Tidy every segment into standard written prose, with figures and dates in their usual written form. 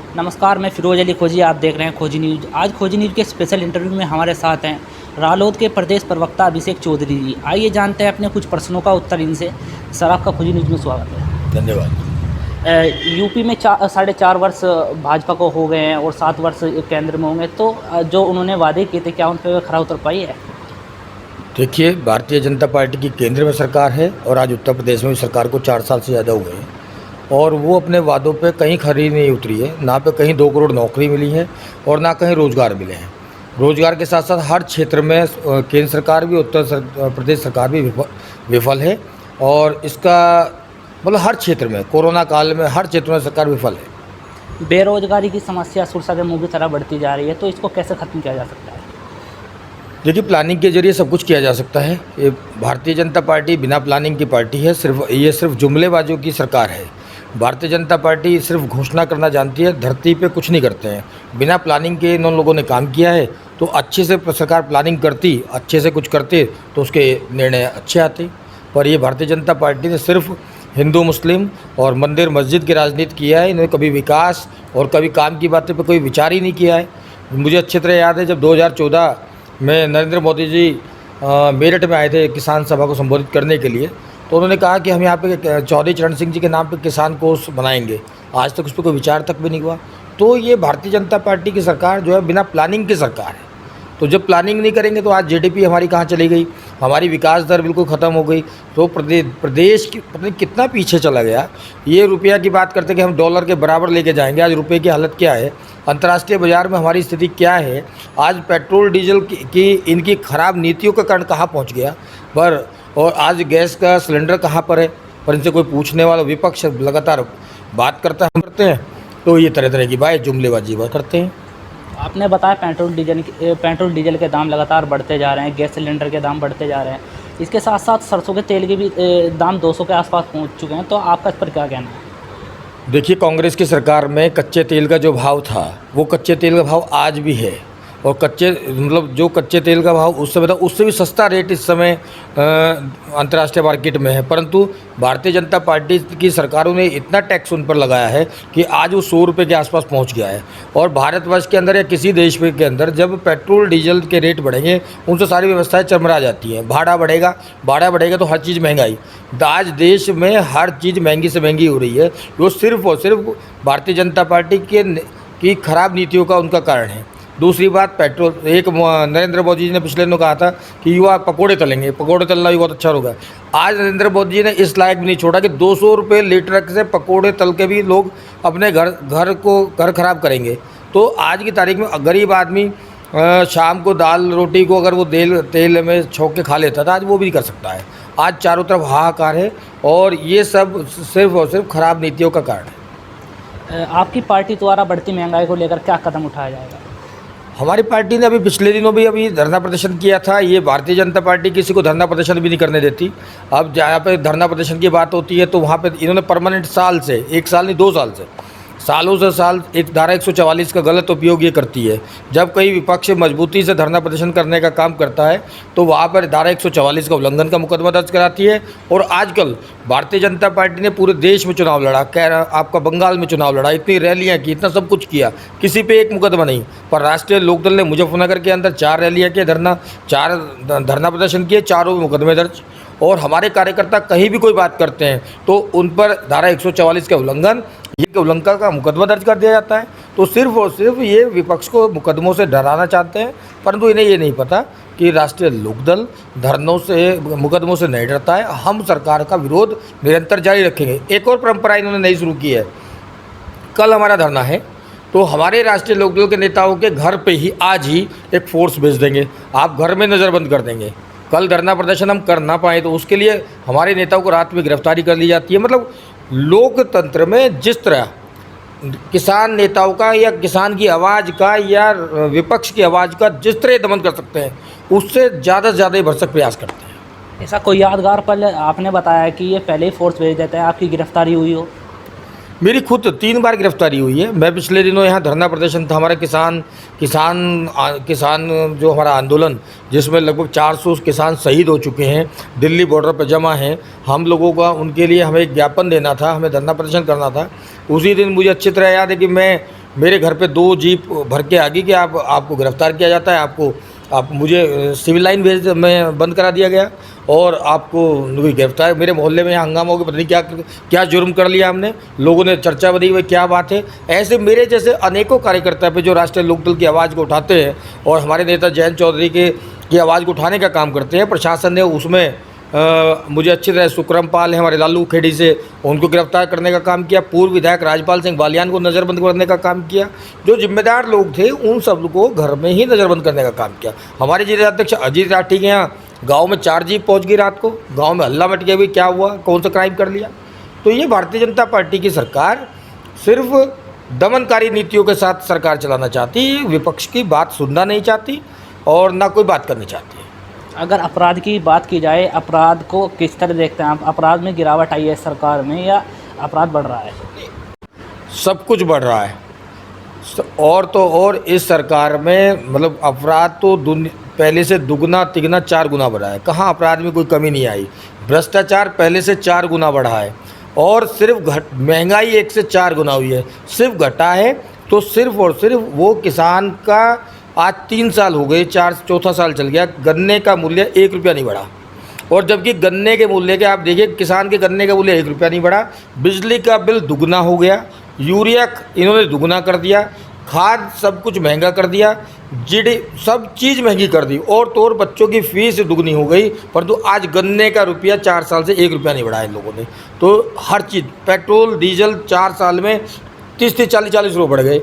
नमस्कार, मैं फिरोज अली खोजी। आप देख रहे हैं खोजी न्यूज़। आज खोजी न्यूज़ के स्पेशल इंटरव्यू में हमारे साथ हैं रालोद के प्रदेश प्रवक्ता अभिषेक चौधरी जी। आइए जानते हैं अपने कुछ प्रश्नों का उत्तर इनसे। सर, आपका खोजी न्यूज़ में स्वागत है। धन्यवाद। यूपी में 4.5 वर्ष भाजपा को हो गए हैं और 7 वर्ष केंद्र में होंगे, तो जो उन्होंने वादे किए थे, क्या उन पर खरा उतर पाई है? देखिए, भारतीय जनता पार्टी की केंद्र में सरकार है और आज उत्तर प्रदेश में भी सरकार को 4 साल से ज़्यादा हो गए हैं और वो अपने वादों पे कहीं खरी नहीं उतरी है। ना पे कहीं 2 करोड़ नौकरी मिली है और ना कहीं रोज़गार मिले हैं। रोज़गार के साथ साथ हर क्षेत्र में केंद्र सरकार भी प्रदेश सरकार भी विफल है और इसका मतलब हर क्षेत्र में कोरोना काल में हर क्षेत्र में सरकार विफल है। बेरोजगारी की समस्या सुरसा के मुंह की तरह बढ़ती जा रही है, तो इसको कैसे ख़त्म किया जा सकता है? देखिए, प्लानिंग के जरिए सब कुछ किया जा सकता है। ये भारतीय जनता पार्टी बिना प्लानिंग की पार्टी है। सिर्फ जुमलेबाजों की सरकार है। भारतीय जनता पार्टी सिर्फ घोषणा करना जानती है, धरती पे कुछ नहीं करते हैं। बिना प्लानिंग के इन लोगों ने काम किया है। तो अच्छे से सरकार प्लानिंग करती, अच्छे से कुछ करते तो उसके निर्णय अच्छे आते। पर ये भारतीय जनता पार्टी ने सिर्फ हिंदू मुस्लिम और मंदिर मस्जिद की राजनीति किया है। इन्होंने कभी विकास और कभी काम की बातें पे कोई विचार ही नहीं किया है। मुझे अच्छी तरह याद है, जब 2014 में नरेंद्र मोदी जी मेरठ में आए थे किसान सभा को संबोधित करने के लिए, तो उन्होंने कहा कि हम यहाँ पे चौधरी चरण सिंह जी के नाम पे किसान कोष बनाएंगे। आज तक उस पर कोई विचार तक भी नहीं हुआ। तो ये भारतीय जनता पार्टी की सरकार जो है बिना प्लानिंग की सरकार है। तो जब प्लानिंग नहीं करेंगे तो आज जीडीपी हमारी कहाँ चली गई, हमारी विकास दर बिल्कुल ख़त्म हो गई। तो प्रदेश की पता नहीं कितना पीछे चला गया। ये रुपया की बात करते कि हम डॉलर के बराबर लेके जाएंगे, आज रुपये की हालत क्या है, अंतर्राष्ट्रीय बाज़ार में हमारी स्थिति क्या है, आज पेट्रोल डीजल की इनकी ख़राब नीतियों का कारण कहाँ पहुँच गया। और आज गैस का सिलेंडर कहाँ पर है, पर इनसे कोई पूछने वाला विपक्ष लगातार बात करते हैं। तो ये तरह तरह की बात जुमलेबाजी करते हैं। आपने बताया पेट्रोल डीजल के दाम लगातार बढ़ते जा रहे हैं, गैस सिलेंडर के दाम बढ़ते जा रहे हैं। इसके साथ साथ सरसों के तेल के भी दाम 200 के आसपास पहुंच चुके हैं, तो आपका इस पर क्या कहना है? देखिए, कांग्रेस की सरकार में कच्चे तेल का जो भाव था वो कच्चे तेल का भाव आज भी है और जो कच्चे तेल का भाव उस समय था उससे भी सस्ता रेट इस समय अंतर्राष्ट्रीय मार्केट में है। परंतु भारतीय जनता पार्टी की सरकारों ने इतना टैक्स उन पर लगाया है कि आज वो 100 रुपये के आसपास पहुंच गया है। और भारतवर्ष के अंदर या किसी देश के अंदर जब पेट्रोल डीजल के रेट बढ़ेंगे उनसे सारी व्यवस्थाएं चरमरा जाती हैं। भाड़ा बढ़ेगा तो हर चीज़ महंगाई। आज देश में हर चीज़ महंगी से महंगी हो रही है। वो सिर्फ और सिर्फ भारतीय जनता पार्टी की खराब नीतियों का उनका कारण है। दूसरी बात, पेट्रोल नरेंद्र मोदी जी ने पिछले दिनों कहा था कि युवा पकोड़े तलेंगे, पकोड़े तलना भी बहुत अच्छा होगा। आज नरेंद्र मोदी जी ने इस लायक भी नहीं छोड़ा कि 200 रुपये लीटर से पकोड़े तल के भी लोग अपने घर खराब करेंगे। तो आज की तारीख में गरीब आदमी शाम को दाल रोटी को अगर वो तेल में छोंक के खा लेता था, आज वो भी नहीं कर सकता है। आज चारों तरफ हाहाकार है और ये सब सिर्फ और सिर्फ खराब नीतियों का कारण है। आपकी पार्टी द्वारा बढ़ती महंगाई को लेकर क्या कदम उठाया जाएगा? हमारी पार्टी ने अभी पिछले दिनों भी अभी धरना प्रदर्शन किया था। ये भारतीय जनता पार्टी किसी को धरना प्रदर्शन भी नहीं करने देती। अब जहाँ पे धरना प्रदर्शन की बात होती है तो वहाँ पे इन्होंने परमानेंट 1 साल नहीं 2 साल से सालों से एक धारा 144 का गलत उपयोग ये करती है। जब कई विपक्ष मजबूती से धरना प्रदर्शन करने का काम करता है तो वहाँ पर धारा 144 का उल्लंघन का मुकदमा दर्ज कराती है। और आजकल भारतीय जनता पार्टी ने पूरे देश में चुनाव लड़ा, आपका बंगाल में चुनाव लड़ा, इतनी रैलियाँ की, इतना सब कुछ किया, किसी पे एक मुकदमा नहीं। पर राष्ट्रीय लोकदल ने मुजफ्फरनगर के अंदर 4 रैलियाँ की, चार धरना प्रदर्शन किए, चारों में मुकदमे दर्ज। और हमारे कार्यकर्ता कहीं भी कोई बात करते हैं तो उन पर धारा 144 का उल्लंघन का मुकदमा दर्ज कर दिया जाता है। तो सिर्फ और सिर्फ ये विपक्ष को मुकदमों से डराना चाहते हैं, परंतु इन्हें ये नहीं पता कि राष्ट्रीय लोकदल मुकदमों से नहीं डरता है। हम सरकार का विरोध निरंतर जारी रखेंगे। एक और परंपरा इन्होंने नई शुरू की है। कल हमारा धरना है तो हमारे राष्ट्रीय लोकदल के नेताओं के घर पे ही आज ही एक फोर्स भेज देंगे, आप घर में नज़रबंद कर देंगे। कल धरना प्रदर्शन हम कर ना पाए तो उसके लिए हमारे नेताओं को रात में गिरफ्तारी कर ली जाती है। मतलब लोकतंत्र में जिस तरह किसान नेताओं का या किसान की आवाज़ का या विपक्ष की आवाज़ का जिस तरह दमन कर सकते हैं, उससे ज़्यादा से ज़्यादा ही भरसक प्रयास करते हैं। ऐसा कोई यादगार पल आपने बताया कि ये पहले ही फोर्स भेज देता है, आपकी गिरफ्तारी हुई हो? मेरी खुद 3 बार गिरफ्तारी हुई है। मैं पिछले दिनों यहाँ धरना प्रदर्शन था हमारा किसान जो हमारा आंदोलन, जिसमें लगभग 400 किसान शहीद हो चुके हैं, दिल्ली बॉर्डर पर जमा हैं। हम लोगों का उनके लिए हमें एक ज्ञापन देना था, हमें धरना प्रदर्शन करना था। उसी दिन मुझे अच्छी तरह याद है कि मैं मेरे घर पे 2 जीप भर के आ गई कि आपको गिरफ्तार किया जाता है, आप मुझे सिविल लाइन में बंद करा दिया गया और आपको गिरफ्तार। मेरे मोहल्ले में यहाँ हंगामा हो गया, पता नहीं क्या जुर्म कर लिया हमने, लोगों ने चर्चा बनी हुई क्या बात है। ऐसे मेरे जैसे अनेकों कार्यकर्ता पे जो राष्ट्रीय लोकदल की आवाज़ को उठाते हैं और हमारे नेता जयंत चौधरी की आवाज़ को उठाने का काम करते हैं, प्रशासन ने उसमें मुझे अच्छी तरह सुक्रम पाल है हमारे लालू खेड़ी से, उनको गिरफ्तार करने का काम किया। पूर्व विधायक राजपाल सिंह बालियान को नज़रबंद करने का काम किया। जो जिम्मेदार लोग थे उन सब को घर में ही नज़रबंद करने का काम किया। हमारे जिलाध्यक्ष अजीत राठी के यहाँ गाँव में 4 जीप पहुँच गई रात को, गाँव में हल्ला मच गया, भी क्या हुआ, कौन सा क्राइम कर लिया। तो ये भारतीय जनता पार्टी की सरकार सिर्फ दमनकारी नीतियों के साथ सरकार चलाना चाहती है, विपक्ष की बात सुनना नहीं चाहती और ना कोई बात करनी चाहती है। अगर अपराध की बात की जाए, अपराध को किस तरह देखते हैं आप? अपराध में गिरावट आई है सरकार में या अपराध बढ़ रहा है? सब कुछ बढ़ रहा है और तो और इस सरकार में मतलब अपराध तो पहले से दुगना तिगना 4 गुना बढ़ा है। कहाँ अपराध में कोई कमी नहीं आई। भ्रष्टाचार पहले से 4 गुना बढ़ा है और सिर्फ महंगाई 1 से 4 गुना हुई है। सिर्फ घटा है तो सिर्फ और सिर्फ वो किसान का आज 3 साल हो गए, चौथा साल चल गया, गन्ने का मूल्य 1 रुपया नहीं बढ़ा। और जबकि गन्ने के मूल्य के आप देखिए, किसान के गन्ने का मूल्य 1 रुपया नहीं बढ़ा। बिजली का बिल दुगना हो गया, यूरिया इन्होंने दुगना कर दिया, खाद सब कुछ महंगा कर दिया, सब चीज़ महंगी कर दी और तो और बच्चों की फीस दुगनी हो गई। परंतु आज गन्ने का रुपया 4 साल से 1 रुपया नहीं बढ़ा इन लोगों ने। तो हर चीज़, पेट्रोल डीजल 4 साल में 30-40 रुपये बढ़ गए।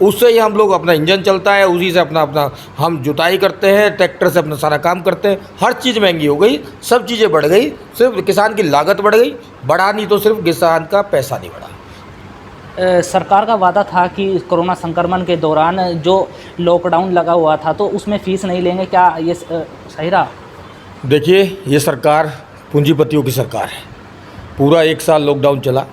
उससे ही हम लोग अपना इंजन चलता है, उसी से अपना हम जुताई करते हैं, ट्रैक्टर से अपना सारा काम करते हैं। हर चीज़ महंगी हो गई, सब चीज़ें बढ़ गई, सिर्फ किसान की लागत बढ़ गई, बढ़ा नहीं तो सिर्फ किसान का पैसा नहीं बढ़ा। सरकार का वादा था कि कोरोना संक्रमण के दौरान जो लॉकडाउन लगा हुआ था तो उसमें फ़ीस नहीं लेंगे, क्या ये सही रहा? देखिए, ये सरकार पूंजीपतियों की सरकार है। पूरा 1 साल लॉकडाउन चला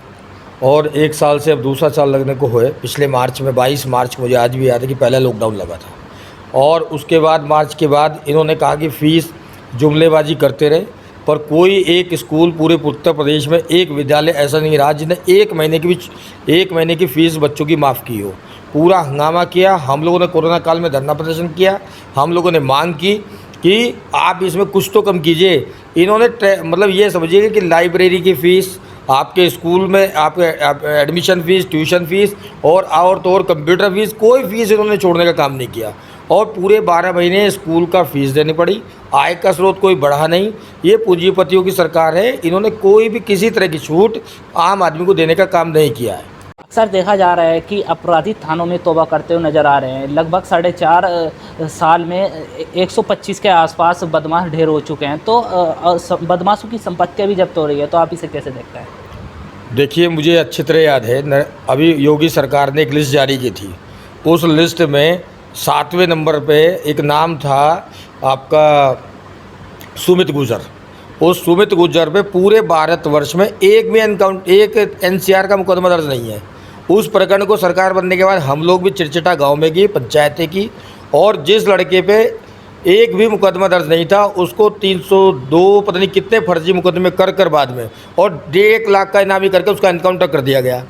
और 1 साल से अब दूसरा साल लगने को हुए। पिछले मार्च में 22 मार्च को मुझे आज भी याद है कि पहला लॉकडाउन लगा था और उसके बाद मार्च के बाद इन्होंने कहा कि फ़ीस जुमलेबाजी करते रहे, पर कोई एक स्कूल पूरे उत्तर प्रदेश में, एक विद्यालय ऐसा नहीं रहा जिसने 1 महीने की फ़ीस बच्चों की माफ़ की हो। पूरा हंगामा किया। हम लोगों ने कोरोना काल में धरना प्रदर्शन किया, हम लोगों ने मांग की कि आप इसमें कुछ तो कम कीजिए। इन्होंने मतलब ये समझिए कि लाइब्रेरी की फ़ीस, आपके स्कूल में आपके एडमिशन फ़ीस, ट्यूशन फ़ीस और तो और कंप्यूटर फ़ीस, कोई फ़ीस इन्होंने छोड़ने का काम नहीं किया और पूरे 12 महीने स्कूल का फ़ीस देनी पड़ी। आय का स्रोत कोई बढ़ा नहीं। ये पूंजीपतियों की सरकार है, इन्होंने कोई भी किसी तरह की छूट आम आदमी को देने का काम नहीं किया है। अक्सर देखा जा रहा है कि अपराधी थानों में तौबा करते हुए नज़र आ रहे हैं। लगभग 4.5 साल में 125 के आसपास बदमाश ढेर हो चुके हैं। तो बदमाशों की संपत्तियाँ भी जब्त हो रही है, तो आप इसे कैसे देखते हैं? देखिए, मुझे अच्छी तरह याद है, अभी योगी सरकार ने एक लिस्ट जारी की थी। उस लिस्ट में 7वें नंबर पे एक नाम था आपका सुमित गुर्जर। उस सुमित गुर्जर पे पूरे भारतवर्ष में एक NCR का मुकदमा दर्ज नहीं है। उस प्रकरण को सरकार बनने के बाद हम लोग भी चिड़चिटा गांव में की, पंचायतें की और जिस लड़के पे एक भी मुकदमा दर्ज नहीं था उसको 302 पता नहीं कितने फर्जी मुकदमे कर बाद में और 1.5 लाख का इनामी करके उसका एनकाउंटर कर दिया गया।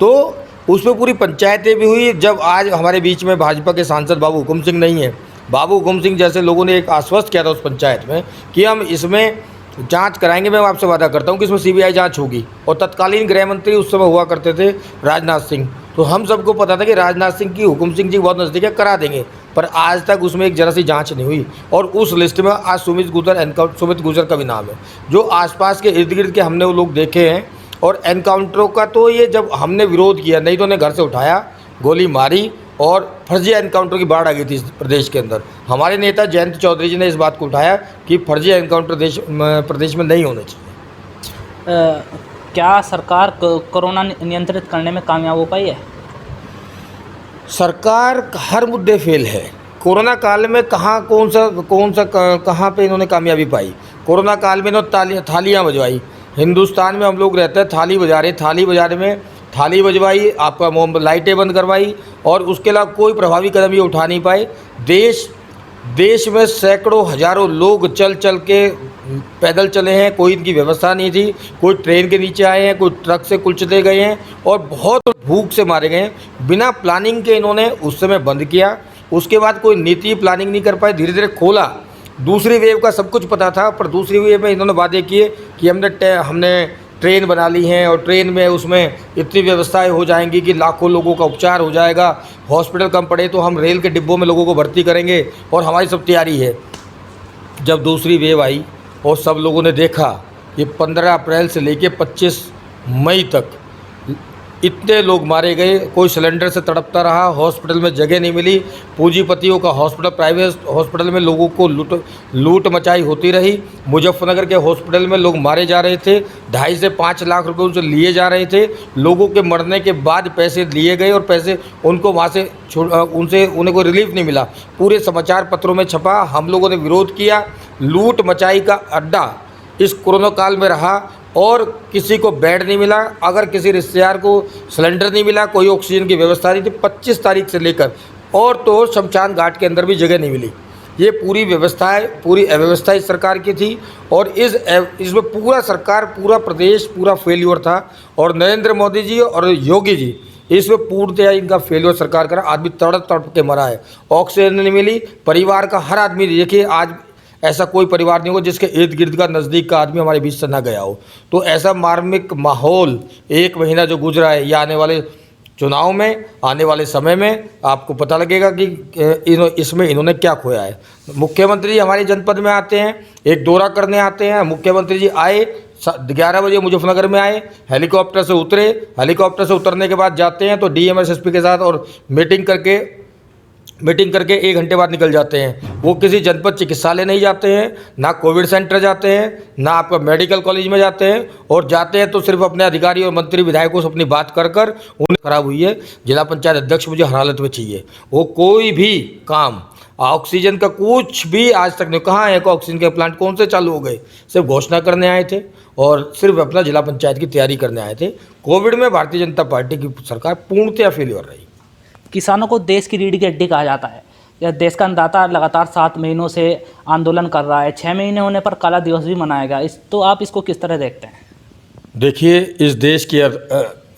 तो उसमें पूरी पंचायतें भी हुई। जब आज हमारे बीच में भाजपा के सांसद बाबू हुकुम सिंह नहीं है, बाबू हुकुम सिंह जैसे लोगों ने एक आश्वस्त किया था उस पंचायत में कि हम इसमें जांच कराएंगे। मैं आपसे वादा करता हूं कि इसमें CBI जांच होगी। और तत्कालीन गृह मंत्री उस समय हुआ करते थे राजनाथ सिंह। तो हम सबको पता था कि राजनाथ सिंह की हुकुम सिंह जी बहुत नज़दीक है, करा देंगे, पर आज तक उसमें एक जरा सी जांच नहीं हुई। और उस लिस्ट में आज सुमित गुर्जर का भी नाम है। जो आसपास के इर्द गिर्द के हमने वो लोग देखे हैं। और एनकाउंटरों का तो ये जब हमने विरोध किया, नहीं तो उन्हें घर से उठाया, गोली मारी और फर्जी एनकाउंटर की बाढ़ आ गई थी प्रदेश के अंदर। हमारे नेता जयंत चौधरी जी ने इस बात को उठाया कि फर्जी एनकाउंटर प्रदेश में नहीं होने चाहिए। क्या सरकार कोरोना नियंत्रित करने में कामयाब हो पाई है? सरकार हर मुद्दे फेल है। कोरोना काल में कहाँ पे इन्होंने कामयाबी पाई? कोरोना काल में इन्होंने थालियाँ बजवाई। हिंदुस्तान में हम लोग रहते हैं, थाली बजा रहे, थाली बजवाई, आपका लाइटें बंद करवाई और उसके अलावा कोई प्रभावी कदम ये उठा नहीं पाए। देश में सैकड़ों हज़ारों लोग चल के पैदल चले हैं, कोई इनकी व्यवस्था नहीं थी, कोई ट्रेन के नीचे आए हैं, कोई ट्रक से कुचले गए हैं और बहुत भूख से मारे गए हैं। बिना प्लानिंग के इन्होंने उस समय बंद किया, उसके बाद कोई नीति प्लानिंग नहीं कर पाए, धीरे धीरे खोला। दूसरी वेव का सब कुछ पता था, पर दूसरी वेव में इन्होंने वादे किए कि हमने ट्रेन बना ली हैं और ट्रेन में उसमें इतनी व्यवस्थाएं हो जाएंगी कि लाखों लोगों का उपचार हो जाएगा, हॉस्पिटल कम पड़े तो हम रेल के डिब्बों में लोगों को भर्ती करेंगे और हमारी सब तैयारी है। जब दूसरी वेव आई और सब लोगों ने देखा कि 15 अप्रैल से लेके 25 मई तक इतने लोग मारे गए, कोई सिलेंडर से तड़पता रहा, हॉस्पिटल में जगह नहीं मिली, पूंजीपतियों का हॉस्पिटल, प्राइवेट हॉस्पिटल में लोगों को लूट मचाई होती रही। मुजफ्फरनगर के हॉस्पिटल में लोग मारे जा रहे थे, 2.5 से 5 लाख रुपए उनसे लिए जा रहे थे। लोगों के मरने के बाद पैसे लिए गए और पैसे उनको वहाँ से उन्हें कोई रिलीफ नहीं मिला। पूरे समाचार पत्रों में छपा, हम लोगों ने विरोध किया। लूट मचाई का अड्डा इस कोरोना काल में रहा और किसी को बेड नहीं मिला। अगर किसी रिश्तेदार को सिलेंडर नहीं मिला, कोई ऑक्सीजन की व्यवस्था नहीं थी, 25 तारीख से लेकर और तो शमशान घाट के अंदर भी जगह नहीं मिली। ये पूरी अव्यवस्था इस सरकार की थी और इसमें पूरा सरकार, पूरा प्रदेश, पूरा फेल्योर था। और नरेंद्र मोदी जी और योगी जी इसमें पूर्णतया इनका फेल्योर सरकार का। आदमी तड़प तड़प के मरा है, ऑक्सीजन नहीं मिली। परिवार का हर आदमी, देखिए आज ऐसा कोई परिवार नहीं होगा जिसके इर्द गिर्द का नज़दीक का आदमी हमारे बीच से ना गया हो। तो ऐसा मार्मिक माहौल 1 महीना जो गुजरा है, ये आने वाले चुनाव में, आने वाले समय में आपको पता लगेगा कि इसमें इन्होंने क्या खोया है। मुख्यमंत्री जी हमारे जनपद में आते हैं, एक दौरा करने आते हैं। मुख्यमंत्री जी आए 11 बजे मुजफ्फरनगर में आए, हेलीकॉप्टर से उतरे, हेलीकॉप्टर से उतरने के बाद जाते हैं तो डीएम एसपी के साथ और मीटिंग करके 1 घंटे बाद निकल जाते हैं। वो किसी जनपद चिकित्सालय नहीं जाते हैं, ना कोविड सेंटर जाते हैं, ना आपका मेडिकल कॉलेज में जाते हैं, और जाते हैं तो सिर्फ अपने अधिकारी और मंत्री विधायकों से अपनी बात कर उन्हें खराब हुई है। जिला पंचायत अध्यक्ष मुझे हर हालत में चाहिए। वो कोई भी काम, ऑक्सीजन का कुछ भी आज तक नहीं। कहाँ है ऑक्सीजन के प्लांट, कौन से चालू हो गए? सिर्फ घोषणा करने आए थे और सिर्फ अपना जिला पंचायत की तैयारी करने आए थे। कोविड में भारतीय जनता पार्टी की सरकार पूर्णतया फेलियर रही। किसानों को देश की रीढ़ की हड्डी कहा जाता है। यह देश का अन्नदाता लगातार 7 महीनों से आंदोलन कर रहा है। 6 महीने होने पर काला दिवस भी मनाया गया। तो आप इसको किस तरह देखते हैं? देखिए, इस देश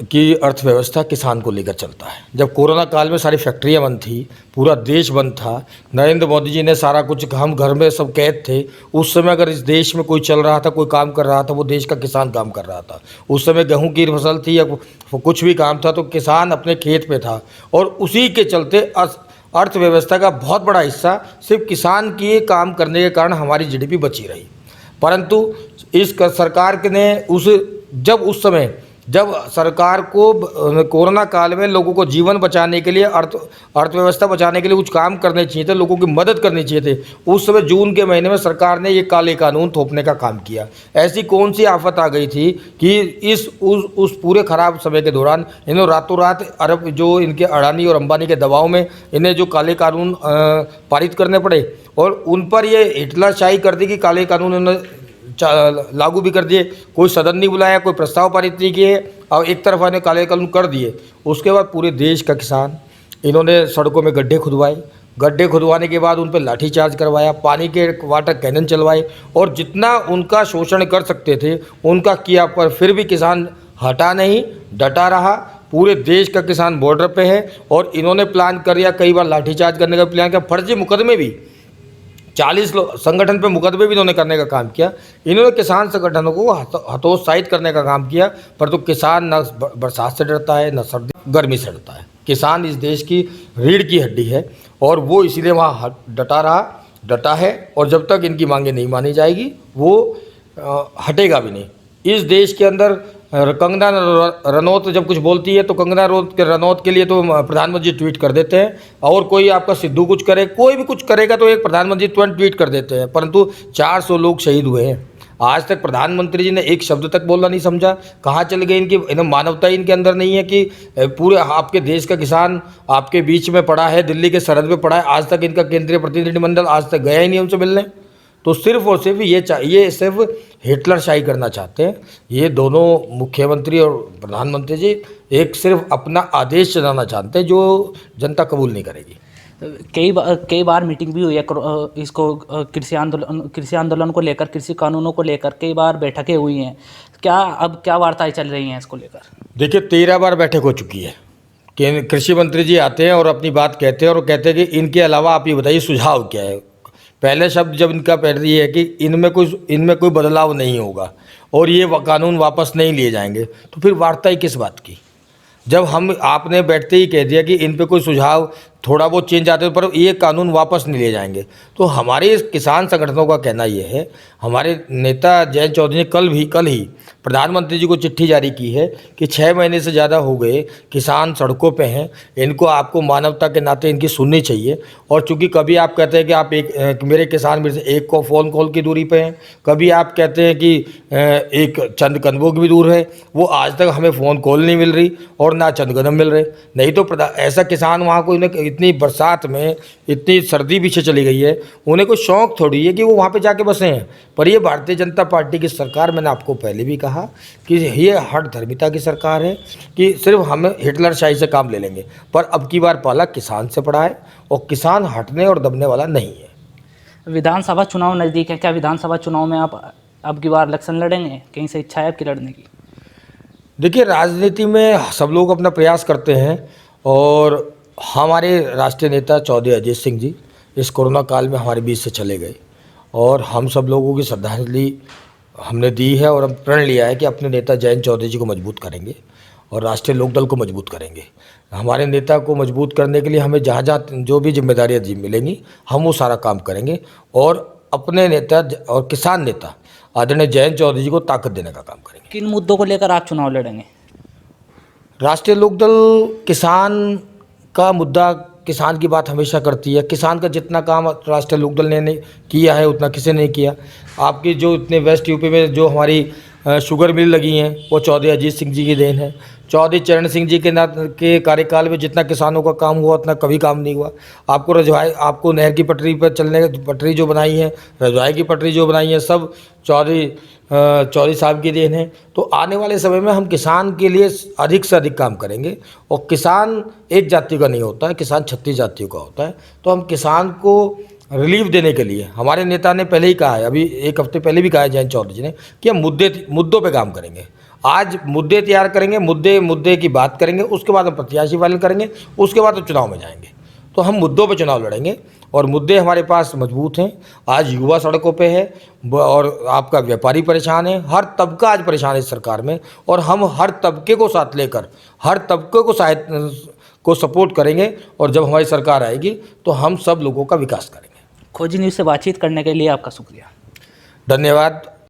की अर्थव्यवस्था किसान को लेकर चलता है। जब कोरोना काल में सारी फैक्ट्रियां बंद थी, पूरा देश बंद था, नरेंद्र मोदी जी ने सारा कुछ, हम घर में सब कैद थे, उस समय अगर इस देश में कोई चल रहा था, कोई काम कर रहा था, वो देश का किसान काम कर रहा था। उस समय गेहूं की फसल थी या कुछ भी काम था तो किसान अपने खेत पे था, और उसी के चलते अर्थव्यवस्था का बहुत बड़ा हिस्सा सिर्फ किसान के काम करने के कारण हमारी जीडीपी बची रही। परंतु इस सरकार ने उस समय जब सरकार को कोरोना काल में लोगों को जीवन बचाने के लिए, अर्थव्यवस्था बचाने के लिए कुछ काम करने चाहिए थे, लोगों की मदद करनी चाहिए थे, उस समय जून के महीने में सरकार ने ये काले कानून थोपने का काम किया। ऐसी कौन सी आफत आ गई थी कि उस पूरे खराब समय के दौरान इन्होंने रातों रात अरब, जो इनके अडानी और अंबानी के दबाव में इन्हें जो काले कानून पारित करने पड़े, और उन पर ये हिटलरशाही कर दी कि काले कानून इन्होंने लागू भी कर दिए। कोई सदन नहीं बुलाया, कोई प्रस्ताव पारित नहीं किए, और एक तरफा ने काले कानून कर दिए। उसके बाद पूरे देश का किसान, इन्होंने सड़कों में गड्ढे खुदवाए, गड्ढे खुदवाने के बाद उन पर लाठीचार्ज करवाया, पानी के वाटर कैनन चलवाए, और जितना उनका शोषण कर सकते थे उनका किया, पर फिर भी किसान हटा नहीं, डटा रहा। पूरे देश का किसान बॉर्डर पे है, और इन्होंने प्लान कर दिया, कई बार लाठीचार्ज करने का प्लान किया, फर्जी मुकदमे भी, 40 संगठन पे मुकदमे भी इन्होंने करने का काम किया। इन्होंने किसान संगठनों को हतोत्साहित करने का काम किया, पर तो किसान न बरसात से डरता है, न सर्दी गर्मी से डरता है। किसान इस देश की रीढ़ की हड्डी है, और वो इसीलिए वहाँ डटा है, और जब तक इनकी मांगें नहीं मानी जाएगी वो हटेगा भी नहीं। इस देश के अंदर कंगना रनौत जब कुछ बोलती है तो कंगना रनौत के लिए तो प्रधानमंत्री ट्वीट कर देते हैं, और कोई आपका सिद्धू कुछ करे, कोई भी कुछ करेगा तो एक प्रधानमंत्री तुरंत ट्वीट कर देते हैं। परंतु 400 लोग शहीद हुए हैं, आज तक प्रधानमंत्री जी ने एक शब्द तक बोलना नहीं समझा। कहाँ चल गए इनकी मानवता इनके अंदर नहीं है कि पूरे आपके देश का किसान आपके बीच में पड़ा है, दिल्ली के सरहद पे पड़ा है, आज तक इनका केंद्रीय प्रतिनिधिमंडल आज तक गया ही नहीं उनसे मिलने। तो सिर्फ और सिर्फ ये सिर्फ हिटलरशाही करना चाहते हैं। ये दोनों मुख्यमंत्री और प्रधानमंत्री जी एक सिर्फ अपना आदेश चलाना चाहते हैं, जो जनता कबूल नहीं करेगी। कई बार मीटिंग भी हुई है इसको कृषि आंदोलन को लेकर, कृषि कानूनों को लेकर कई बार बैठकें हुई हैं। अब क्या वार्ताएं चल रही हैं इसको लेकर? देखिए 13 बार बैठक हो चुकी है कि कृषि मंत्री जी आते हैं और अपनी बात कहते हैं और कहते हैं कि इनके अलावा आप ये बताइए सुझाव क्या है। पहले शब्द जब इनका पहले ये है कि इनमें कोई बदलाव नहीं होगा और ये कानून वापस नहीं लिए जाएंगे, तो फिर वार्ता ही किस बात की। जब आपने बैठते ही कह दिया कि इन पे कोई सुझाव थोड़ा बहुत चेंज आते हैं पर ये कानून वापस नहीं लिए जाएंगे, तो हमारे किसान संगठनों का कहना ये है, हमारे नेता जयंत चौधरी ने कल ही प्रधानमंत्री जी को चिट्ठी जारी की है कि 6 महीने से ज़्यादा हो गए किसान सड़कों पे हैं, इनको आपको मानवता के नाते इनकी सुननी चाहिए। और चूंकि कभी आप कहते हैं कि आप मेरे किसान मेरे से एक को फ़ोन कॉल की दूरी पे हैं, कभी आप कहते हैं कि एक चंद कदमों की भी दूर है, वो आज तक हमें फ़ोन कॉल नहीं मिल रही और ना चंद कदम मिल रहे। नहीं तो ऐसा किसान वहाँ को इतनी बरसात में इतनी सर्दी पीछे चली गई है, उन्हें कोई शौक़ थोड़ी है कि वो वहाँ पे जाके बसे हैं। पर ये भारतीय जनता पार्टी की सरकार, मैंने आपको पहले भी कहा कि ये हठ धर्मिता की सरकार है कि सिर्फ हम हिटलर शाही से काम ले लेंगे। पर अब की बार पाला किसान से पड़ा है और किसान हटने और दबने वाला नहीं है। विधानसभा चुनाव नज़दीक है, क्या विधानसभा चुनाव में आप अब की बार इलेक्शन लड़ेंगे? कहीं से इच्छा है आपकी लड़ने की? देखिए राजनीति में सब लोग अपना प्रयास करते हैं और हमारे राष्ट्रीय नेता चौधरी अजीत सिंह जी इस कोरोना काल में हमारे बीच से चले गए और हम सब लोगों की श्रद्धांजलि हमने दी है और हम प्रण लिया है कि अपने नेता जयंत चौधरी जी को मजबूत करेंगे और राष्ट्रीय लोकदल को मजबूत करेंगे। हमारे नेता को मजबूत करने के लिए हमें जहाँ जहाँ जो भी जिम्मेदारियाँ मिलेंगी हम वो सारा काम करेंगे और अपने नेता और किसान नेता आदरणीय जयंत चौधरी जी को ताकत देने का काम करेंगे। किन मुद्दों को लेकर आप चुनाव लड़ेंगे? राष्ट्रीय लोकदल किसान का मुद्दा, किसान की बात हमेशा करती है। किसान का जितना काम राष्ट्रीय लोकदल ने नहीं किया है उतना किसी ने नहीं किया। आपकी जो इतने वेस्ट यूपी में जो हमारी शुगर मिल लगी हैं वो चौधरी अजीत सिंह जी की देन है। चौधरी चरण सिंह जी के कार्यकाल में जितना किसानों का काम हुआ उतना कभी काम नहीं हुआ। आपको नहर की पटरी पर चलने पटरी जो बनाई है, रजवाई की पटरी जो बनाई है, सब चौधरी साहब की देन है। तो आने वाले समय में हम किसान के लिए अधिक से अधिक काम करेंगे और किसान एक जाति का नहीं होता है, किसान 36 जातियों का होता है। तो हम किसान को रिलीफ देने के लिए हमारे नेता ने पहले ही कहा है, अभी एक हफ्ते पहले भी कहा है जयंत चौधरी जी ने कि हम मुद्दों पे काम करेंगे। आज मुद्दे तैयार करेंगे, मुद्दे की बात करेंगे, उसके बाद हम प्रत्याशी फाइनल करेंगे, उसके बाद हम चुनाव में जाएंगे। तो हम मुद्दों पे चुनाव लड़ेंगे और मुद्दे हमारे पास मजबूत हैं। आज युवा सड़कों पे है और आपका व्यापारी परेशान है, हर तबका आज परेशान है इस सरकार में और हम हर तबके को साथ लेकर हर तबके को सपोर्ट करेंगे और जब हमारी सरकार आएगी तो हम सब लोगों का विकास करेंगे। खोजी न्यूज़ से बातचीत करने के लिए आपका शुक्रिया। धन्यवाद।